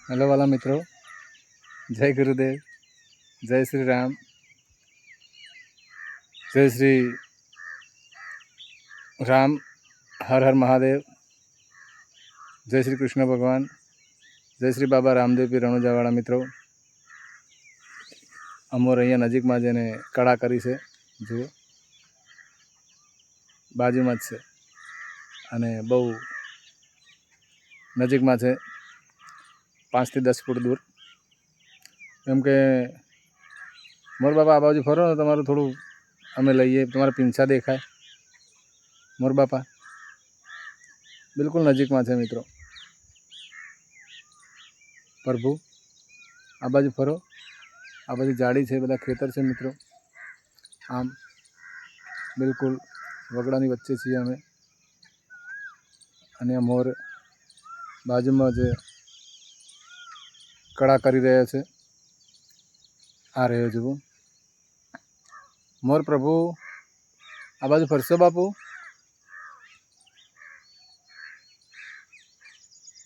Hello वाला मित्रों, जय गुरुदेव, जय श्री राम, जय श्री राम, हर हर महादेव, जय श्री कृष्ण भगवान, जय श्री बाबा रामदेव पीर रણુજાવાળા મિત્રો। અમોર અહીંયા નજીકમાં જેને કળા કરી છે, જુઓ બાજુમાં જ છે અને બહુ નજીકમાં છે, 5 થી 10 ફૂટ દૂર। એમ કે મોર બાપા આ બાજુ ફરો ને તમારું થોડું અમે લઈએ, તમારા પીંછા દેખાય। મોર બાપા બિલકુલ નજીકમાં છે મિત્રો। પ્રભુ આ બાજુ ફરો, આ બધી જાડી છે, બધા ખેતર છે મિત્રો। આમ બિલકુલ વગડાની વચ્ચે છીએ અમે અને મોર બાજુમાં જે કળા કરી રહ્યા છે આ રહ્યો જુઓ મોર। પ્રભુ આ બાજુ ફરશો બાપુ।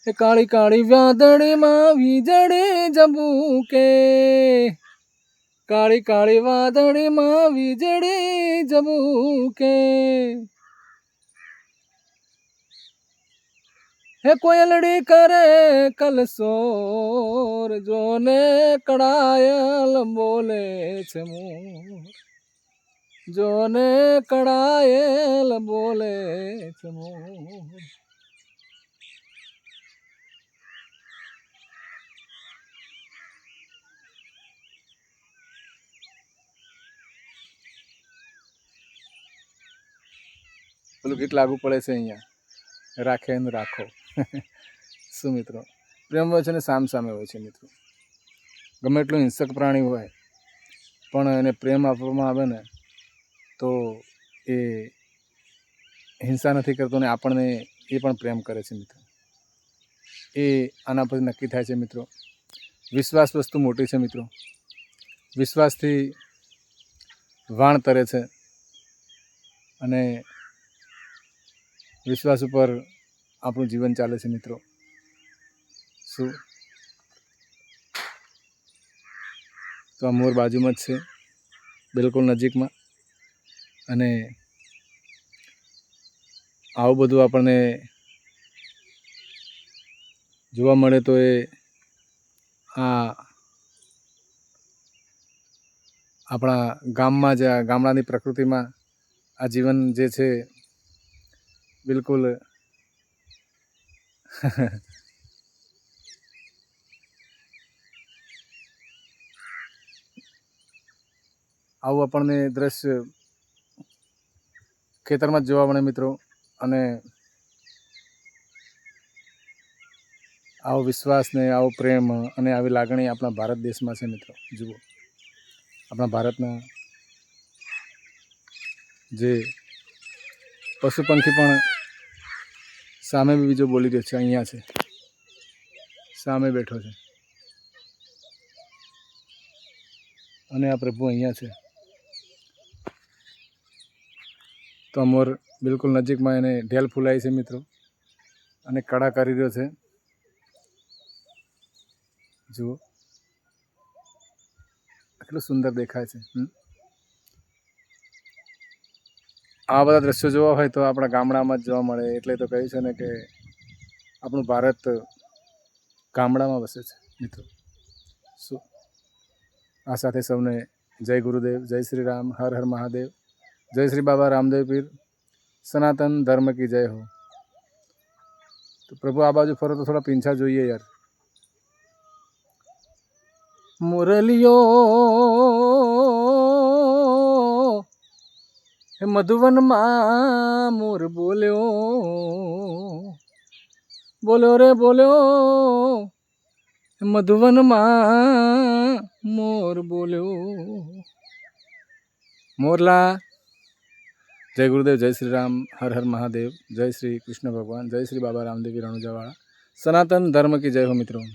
એ કાળી કાળી વાદળીમાં વીજળી ઝબૂકે, કાળી કાળી વાદળીમાં વીજળી ઝબૂકે। હે કોયલડી કરે કલસોર, જોને કળાયલ બોલે છે મોર, જોને કળાયલ બોલે છે મોર। પેલું ગીત લાગુ પડે છે અહીંયા, રાખે એનું રાખો। શું મિત્રો, પ્રેમ હોય છે ને સામ સામે હોય છે મિત્રો। ગમે એટલું હિંસક પ્રાણી હોય પણ એને પ્રેમ આપવામાં આવે ને તો એ હિંસા નથી કરતો ને આપણને એ પણ પ્રેમ કરે છે મિત્રો। એ આના પર નક્કી થાય છે મિત્રો। વિશ્વાસ વસ્તુ મોટી છે મિત્રો। વિશ્વાસથી વાણ તરે છે અને વિશ્વાસ ઉપર આપણું જીવન ચાલે છે મિત્રો। શું તો આ મોર બાજુમાં જ છે, બિલકુલ નજીકમાં। અને આવું બધું આપણને જોવા મળે તો એ આ આપણા ગામમાં જ, આ ગામડાની પ્રકૃતિમાં આ જીવન જે છે બિલકુલ આવું આપણને દ્રશ્ય ખેતરમાં જ જોવા મળે મિત્રો। અને આવો વિશ્વાસ ને આવો પ્રેમ અને આવી લાગણી આપણા ભારત દેશમાં છે મિત્રો। જુઓ આપણા ભારતના જે પશુ પંખી પણ સામે બીજો બોલી રહ્યો છે, અહીંયા છે, સામે બેઠો છે અને આ પ્રભુ અહીંયા છે। તો મોર બિલકુલ નજીકમાં એને ઢેલ ફૂલાઈ છે મિત્રો અને કળા કરી રહ્યો છે। જુઓ કેટલું સુંદર દેખાય છે। આ બધા દ્રશ્યો જોવા હોય તો આપણા ગામડામાં જ જોવા મળે। એટલે તો કહ્યું છે ને કે આપણું ભારત ગામડામાં વસે છે મિત્રો। શું આ સાથે સૌને જય ગુરુદેવ, જય શ્રી રામ, હર હર મહાદેવ, જય શ્રી બાબા રામદેવ પીર, સનાતન ધર્મ કી જય હો। તો પ્રભુ આ બાજુ ફરો તો થોડા પીંછા જોઈએ યાર। મુરલિયો હે મધુવનમાં મોર બોલ્યો, બોલ્યો રે બોલ્યો મધુવનમાં મોર બોલ્યો। મોરલા જય ગુરુદેવ, જય શ્રી રામ, હર હર મહાદેવ, જય શ્રી કૃષ્ણ ભગવાન, જય શ્રી બાબા રામદેવ પીર રણુજાવાળા, સનાતન ધર્મ કી જય હો મિત્રો।